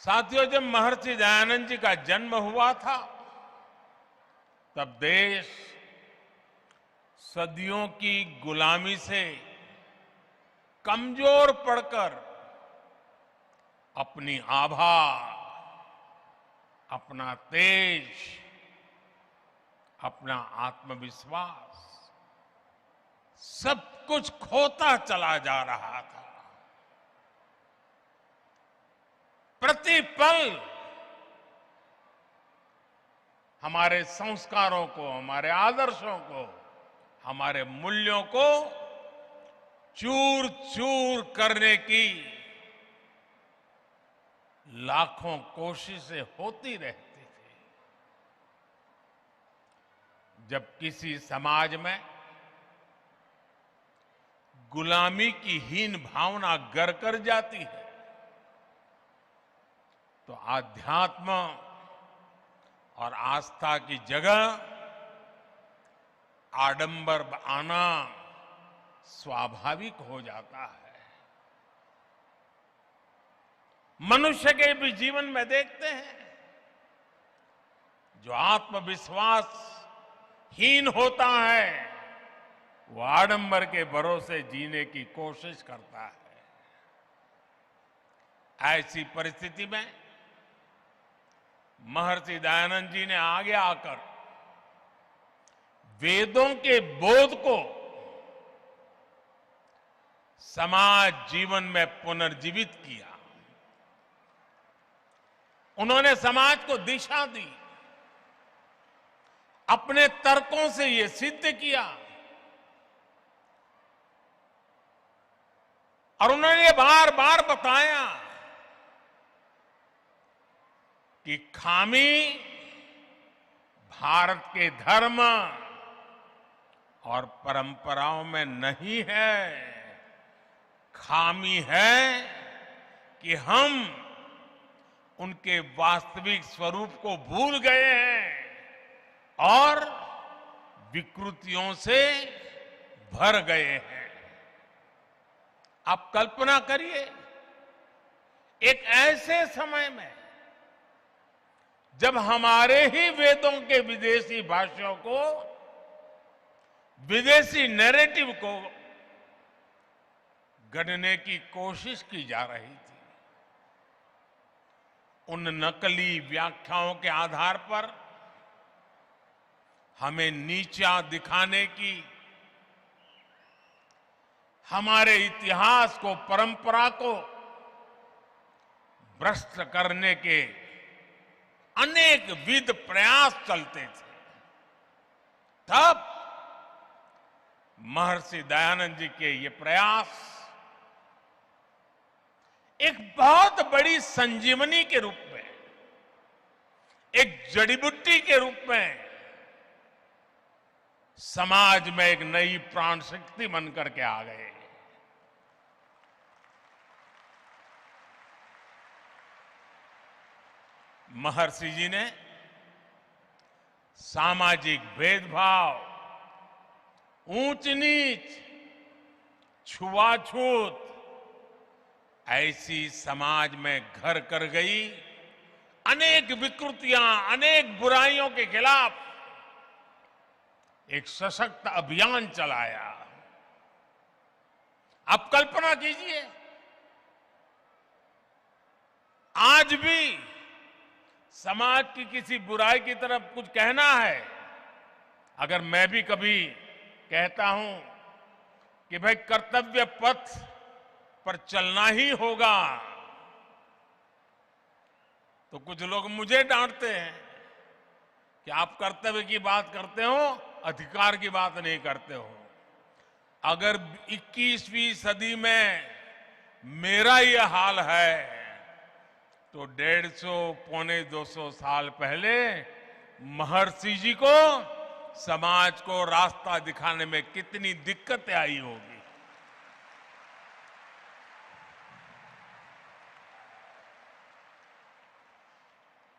साथियों, जब महर्षि दयानंद जी का जन्म हुआ था तब देश सदियों की गुलामी से कमजोर पड़कर अपनी आभा, अपना तेज, अपना आत्मविश्वास सब कुछ खोता चला जा रहा था। प्रतिपल हमारे संस्कारों को, हमारे आदर्शों को, हमारे मूल्यों को चूर चूर करने की लाखों कोशिशें होती रहती थी। जब किसी समाज में गुलामी की हीन भावना घर कर जाती है तो आध्यात्म और आस्था की जगह आडंबर आना स्वाभाविक हो जाता है। मनुष्य के भी जीवन में देखते हैं, जो आत्मविश्वास हीन होता है वो आडंबर के भरोसे जीने की कोशिश करता है। ऐसी परिस्थिति में महर्षि दयानंद जी ने आगे आकर वेदों के बोध को समाज जीवन में पुनर्जीवित किया। उन्होंने समाज को दिशा दी, अपने तर्कों से ये सिद्ध किया और उन्होंने बार बार बताया कि खामी भारत के धर्म और परंपराओं में नहीं है, खामी है कि हम उनके वास्तविक स्वरूप को भूल गए हैं और विकृतियों से भर गए हैं। आप कल्पना करिए, एक ऐसे समय में जब हमारे ही वेदों के विदेशी भाषाओं को, विदेशी नैरेटिव को गढ़ने की कोशिश की जा रही थी, उन नकली व्याख्याओं के आधार पर हमें नीचा दिखाने की, हमारे इतिहास को, परंपरा को भ्रष्ट करने के अनेक विध प्रयास चलते थे। तब महर्षि दयानंद जी के ये प्रयास एक बहुत बड़ी संजीवनी के रूप में, एक जड़ी बूटी के रूप में समाज में एक नई प्राण शक्ति बन करके आ गए। महर्षि जी ने सामाजिक भेदभाव, ऊंच नीच, छुआछूत ऐसी समाज में घर कर गई अनेक विकृतियां, अनेक बुराइयों के खिलाफ एक सशक्त अभियान चलाया। आप कल्पना कीजिए, आज भी समाज की किसी बुराई की तरफ कुछ कहना है, अगर मैं भी कभी कहता हूं कि भाई कर्तव्य पथ पर चलना ही होगा, तो कुछ लोग मुझे डांटते हैं कि आप कर्तव्य की बात करते हो, अधिकार की बात नहीं करते हो। अगर 21वीं सदी में मेरा यह हाल है तो 150 पौने 200 साल पहले महर्षि जी को समाज को रास्ता दिखाने में कितनी दिक्कतें आई होगी।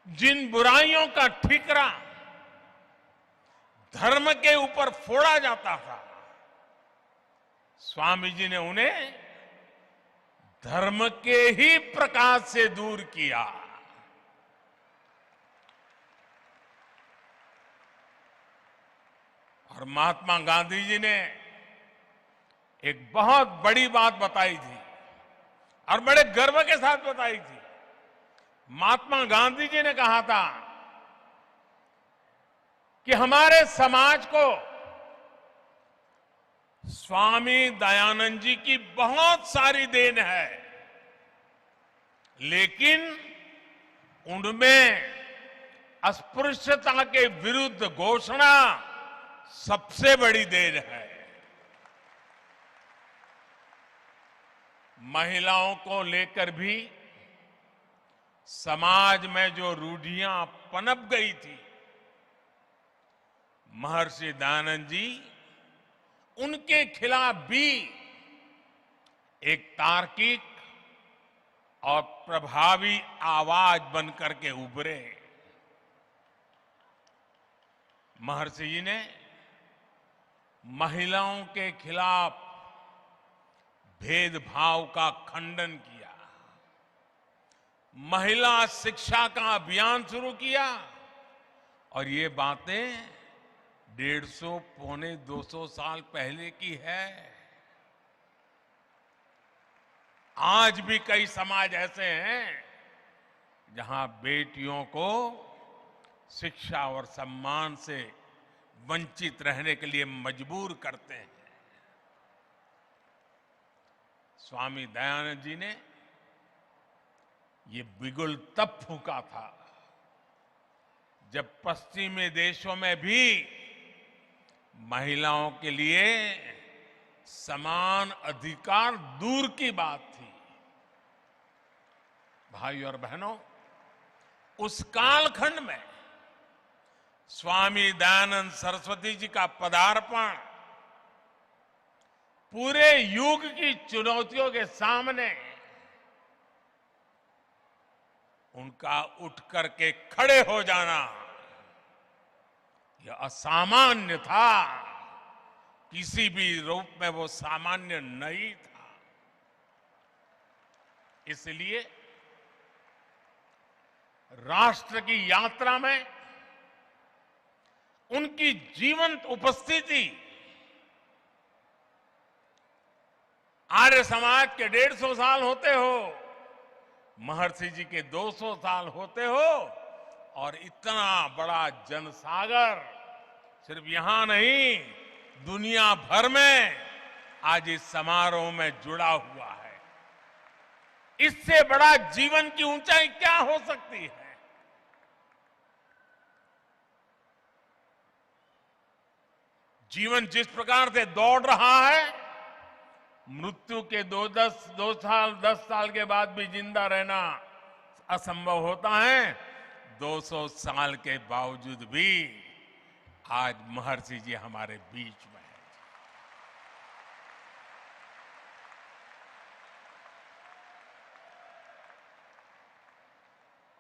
जिन बुराइयों का ठीकरा धर्म के ऊपर फोड़ा जाता था, स्वामी जी ने उन्हें धर्म के ही प्रकाश से दूर किया। और महात्मा गांधी जी ने एक बहुत बड़ी बात बताई थी और बड़े गर्व के साथ बताई थी। महात्मा गांधी जी ने कहा था कि हमारे समाज को स्वामी दयानंद जी की बहुत सारी देन है, लेकिन उनमें अस्पृश्यता के विरुद्ध घोषणा सबसे बड़ी देन है। महिलाओं को लेकर भी समाज में जो रूढ़ियां पनप गई थी, महर्षि दयानंद जी उनके खिलाफ भी एक तार्किक और प्रभावी आवाज बनकर के उभरे। महर्षि जी ने महिलाओं के खिलाफ भेदभाव का खंडन किया, महिला शिक्षा का अभियान शुरू किया और ये बातें 150 पौने 200 साल पहले की है। आज भी कई समाज ऐसे हैं जहां बेटियों को शिक्षा और सम्मान से वंचित रहने के लिए मजबूर करते हैं। स्वामी दयानंद जी ने ये बिगुल तब फूंका था जब पश्चिमी देशों में भी महिलाओं के लिए समान अधिकार दूर की बात थी। भाइयों और बहनों, उस कालखंड में स्वामी दयानंद सरस्वती जी का पदार्पण पूरे युग की चुनौतियों के सामने उनका उठ करके खड़े हो जाना यह असामान्य था। किसी भी रूप में वो सामान्य नहीं था। इसलिए राष्ट्र की यात्रा में उनकी जीवंत उपस्थिति, आर्य समाज के 150 साल होते हो, महर्षि जी के 200 साल होते हो, और इतना बड़ा जनसागर सिर्फ यहां नहीं दुनिया भर में आज इस समारोह में जुड़ा हुआ है। इससे बड़ा जीवन की ऊंचाई क्या हो सकती है? जीवन जिस प्रकार से दौड़ रहा है, मृत्यु के 10 साल के बाद भी जिंदा रहना असंभव होता है। 200 साल के बावजूद भी आज महर्षि जी हमारे बीच में हैं।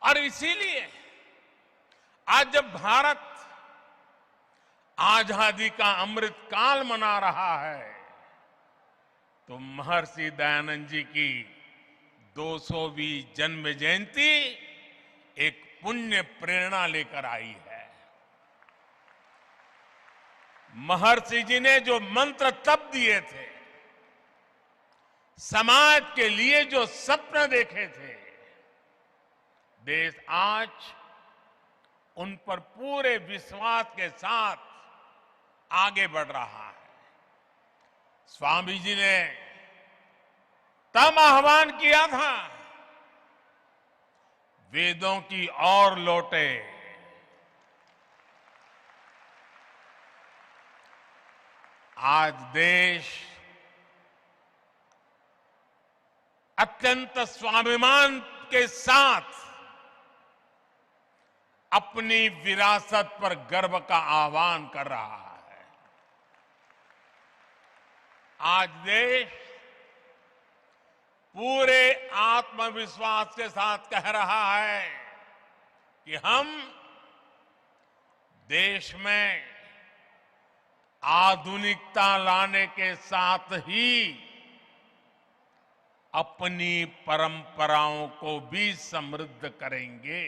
और इसीलिए आज जब भारत आजादी का अमृत काल मना रहा है, तो महर्षि दयानंद जी की 200वीं जन्म जयंती एक पुण्य प्रेरणा लेकर आई है। महर्षि जी ने जो मंत्र तब दिए थे, समाज के लिए जो सपने देखे थे, देश आज उन पर पूरे विश्वास के साथ आगे बढ़ रहा है। स्वामी जी ने तब आह्वान किया था, वेदों की ओर लौटे। आज देश अत्यंत स्वाभिमान के साथ अपनी विरासत पर गर्व का आह्वान कर रहा है। आज देश पूरे आत्मविश्वास के साथ कह रहा है कि हम देश में आधुनिकता लाने के साथ ही अपनी परंपराओं को भी समृद्ध करेंगे।